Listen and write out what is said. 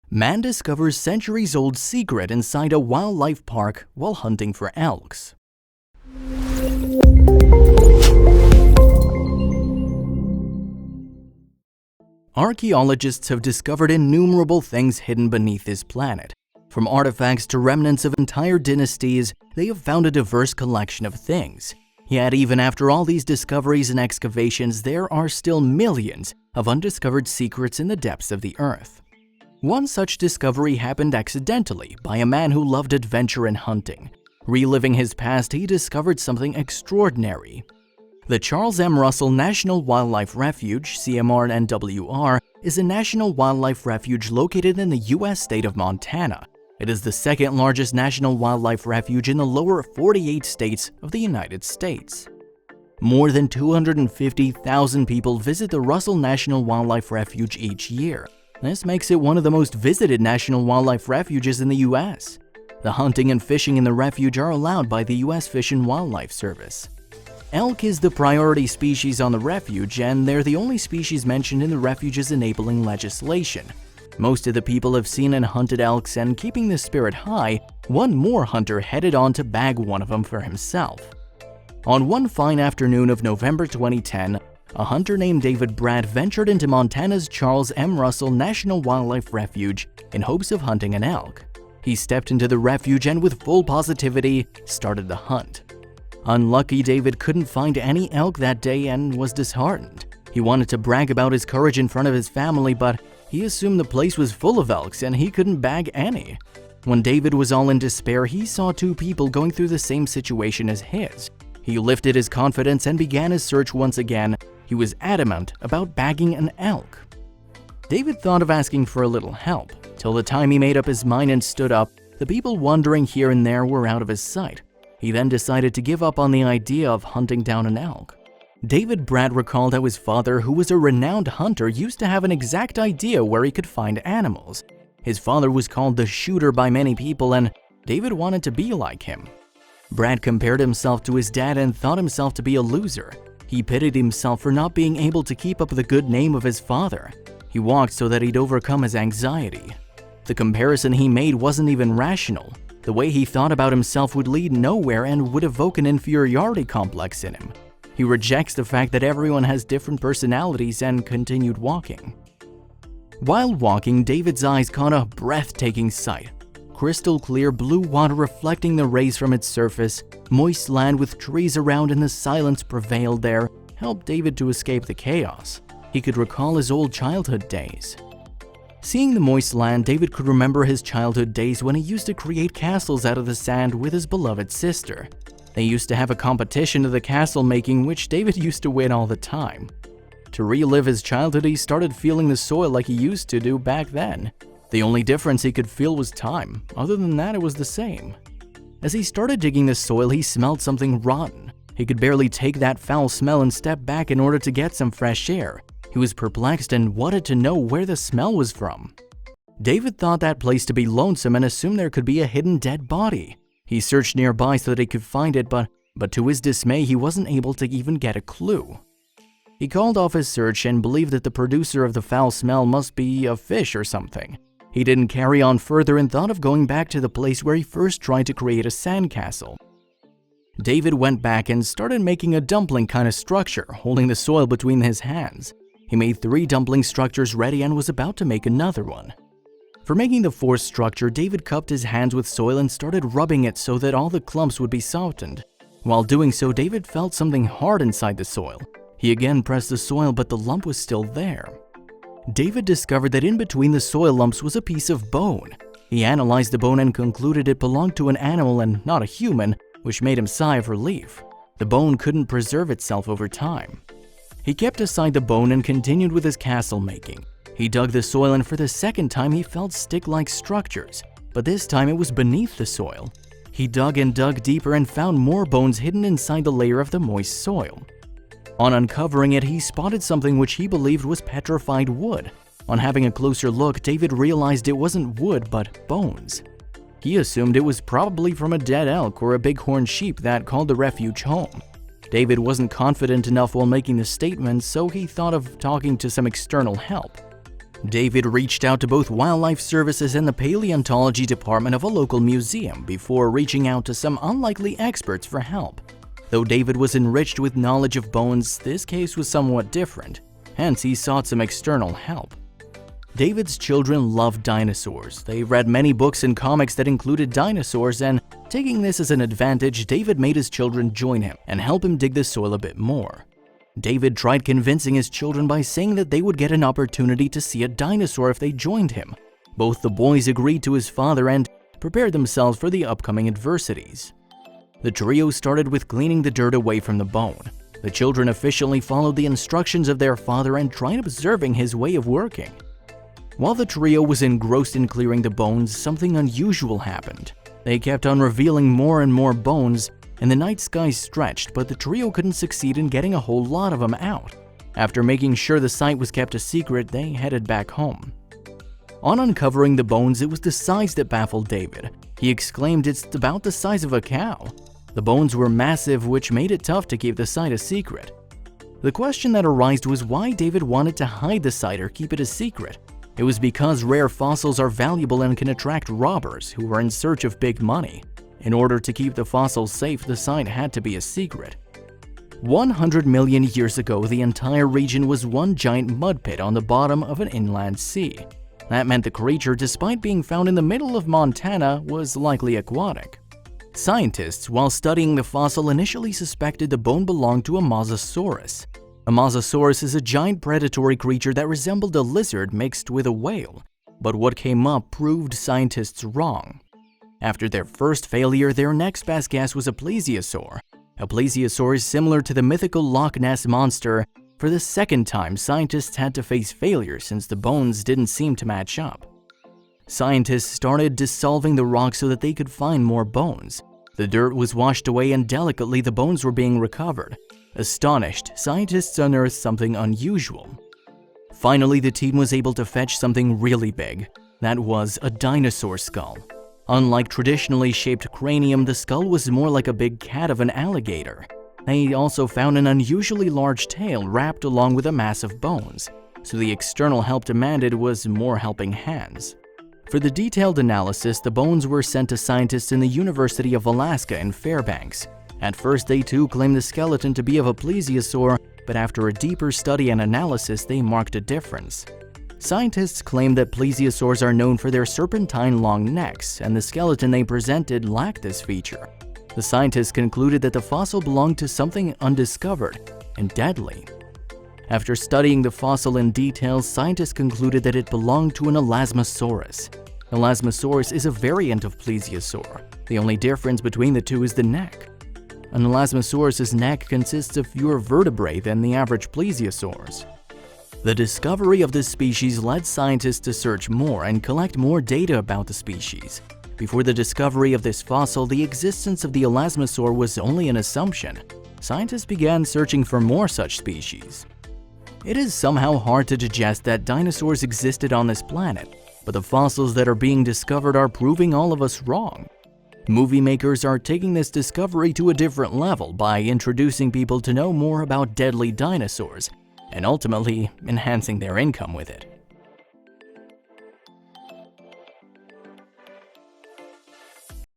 Man discovers centuries-old secret inside a wildlife park while hunting for elks. Archaeologists have discovered innumerable things hidden beneath this planet. From artifacts to remnants of entire dynasties, they have found a diverse collection of things. Yet even after all these discoveries and excavations, there are still millions of undiscovered secrets in the depths of the earth. One such discovery happened accidentally by a man who loved adventure and hunting. Reliving his past, he discovered something extraordinary. The Charles M. Russell National Wildlife Refuge, CMR-NWR, is a national wildlife refuge located in the U.S. state of Montana. It is the second largest national wildlife refuge in the lower 48 states of the United States. More than 250,000 people visit the Russell National Wildlife Refuge each year. This makes it one of the most visited national wildlife refuges in the U.S. The hunting and fishing in the refuge are allowed by the U.S. Fish and Wildlife Service. Elk is the priority species on the refuge, and they're the only species mentioned in the refuge's enabling legislation. Most of the people have seen and hunted elks, and keeping the spirit high, one more hunter headed on to bag one of them for himself. On one fine afternoon of November 2010, a hunter named David Brad ventured into Montana's Charles M. Russell National Wildlife Refuge in hopes of hunting an elk. He stepped into the refuge and with full positivity started the hunt. Unlucky David couldn't find any elk that day and was disheartened. He wanted to brag about his courage in front of his family, but he assumed the place was full of elks and he couldn't bag any. When David was all in despair, he saw two people going through the same situation as his. He lifted his confidence and began his search once again. He was adamant about bagging an elk. David thought of asking for a little help. Till the time he made up his mind and stood up, the people wandering here and there were out of his sight. He then decided to give up on the idea of hunting down an elk. David Brad recalled how his father, who was a renowned hunter, used to have an exact idea where he could find animals. His father was called the shooter by many people, and David wanted to be like him. Brad compared himself to his dad and thought himself to be a loser. He pitied himself for not being able to keep up the good name of his father. He walked so that he'd overcome his anxiety. The comparison he made wasn't even rational. The way he thought about himself would lead nowhere and would evoke an inferiority complex in him. He rejects the fact that everyone has different personalities and continued walking. While walking, David's eyes caught a breathtaking sight. Crystal clear blue water reflecting the rays from its surface, moist land with trees around, and the silence prevailed there helped David to escape the chaos. He could recall his old childhood days. Seeing the moist land, David could remember his childhood days when he used to create castles out of the sand with his beloved sister. They used to have a competition of the castle making, which David used to win all the time. To relive his childhood, he started feeling the soil like he used to do back then. The only difference he could feel was time. Other than that, it was the same. As he started digging the soil, he smelled something rotten. He could barely take that foul smell and step back in order to get some fresh air. He was perplexed and wanted to know where the smell was from. David thought that place to be lonesome and assumed there could be a hidden dead body. He searched nearby so that he could find it, but to his dismay, he wasn't able to even get a clue. He called off his search and believed that the producer of the foul smell must be a fish or something. He didn't carry on further and thought of going back to the place where he first tried to create a sandcastle. David went back and started making a dumpling kind of structure, holding the soil between his hands. He made 3 dumpling structures ready and was about to make another one. For making the 4th structure, David cupped his hands with soil and started rubbing it so that all the clumps would be softened. While doing so, David felt something hard inside the soil. He again pressed the soil, but the lump was still there. David discovered that in between the soil lumps was a piece of bone. He analyzed the bone and concluded it belonged to an animal and not a human, which made him sigh of relief. The bone couldn't preserve itself over time. He kept aside the bone and continued with his castle making. He dug the soil, and for the second time he felt stick-like structures, but this time it was beneath the soil. He dug and dug deeper and found more bones hidden inside the layer of the moist soil. On uncovering it, he spotted something which he believed was petrified wood. On having a closer look, David realized it wasn't wood but bones. He assumed it was probably from a dead elk or a bighorn sheep that called the refuge home. David wasn't confident enough while making the statement, so he thought of talking to some external help. David reached out to both wildlife services and the paleontology department of a local museum before reaching out to some unlikely experts for help. Though David was enriched with knowledge of bones, this case was somewhat different, hence he sought some external help. David's children loved dinosaurs. They read many books and comics that included dinosaurs, and taking this as an advantage, David made his children join him and help him dig the soil a bit more. David tried convincing his children by saying that they would get an opportunity to see a dinosaur if they joined him. Both the boys agreed to his father and prepared themselves for the upcoming adversities. The trio started with cleaning the dirt away from the bone. The children efficiently followed the instructions of their father and tried observing his way of working. While the trio was engrossed in clearing the bones, something unusual happened. They kept on revealing more and more bones, and the night sky stretched, but the trio couldn't succeed in getting a whole lot of them out. After making sure the site was kept a secret, they headed back home. On uncovering the bones, it was the size that baffled David. He exclaimed, "It's about the size of a cow." The bones were massive, which made it tough to keep the site a secret. The question that arose was why David wanted to hide the site or keep it a secret. It was because rare fossils are valuable and can attract robbers who are in search of big money. In order to keep the fossils safe, the site had to be a secret. 100 million years ago, the entire region was one giant mud pit on the bottom of an inland sea. That meant the creature, despite being found in the middle of Montana, was likely aquatic. Scientists, while studying the fossil, initially suspected the bone belonged to a mosasaurus. A mosasaurus is a giant predatory creature that resembled a lizard mixed with a whale, but what came up proved scientists wrong. After their first failure, their next best guess was a plesiosaur. A plesiosaur is similar to the mythical Loch Ness monster. For the second time, scientists had to face failure since the bones didn't seem to match up. Scientists started dissolving the rock so that they could find more bones. The dirt was washed away and delicately the bones were being recovered. Astonished, scientists unearthed something unusual. Finally, the team was able to fetch something really big. That was a dinosaur skull. Unlike traditionally shaped cranium, the skull was more like a big cat of an alligator. They also found an unusually large tail wrapped along with a mass of bones, so the external help demanded was more helping hands. For the detailed analysis, the bones were sent to scientists in the University of Alaska in Fairbanks. At first, they too claimed the skeleton to be of a plesiosaur, but after a deeper study and analysis, they marked a difference. Scientists claim that plesiosaurs are known for their serpentine-long necks, and the skeleton they presented lacked this feature. The scientists concluded that the fossil belonged to something undiscovered and deadly. After studying the fossil in detail, scientists concluded that it belonged to an elasmosaurus. Elasmosaurus is a variant of plesiosaur. The only difference between the two is the neck. An elasmosaurus's neck consists of fewer vertebrae than the average plesiosaurs. The discovery of this species led scientists to search more and collect more data about the species. Before the discovery of this fossil, the existence of the elasmosaur was only an assumption. Scientists began searching for more such species. It is somehow hard to digest that dinosaurs existed on this planet, but the fossils that are being discovered are proving all of us wrong. Movie makers are taking this discovery to a different level by introducing people to know more about deadly dinosaurs and ultimately enhancing their income with it.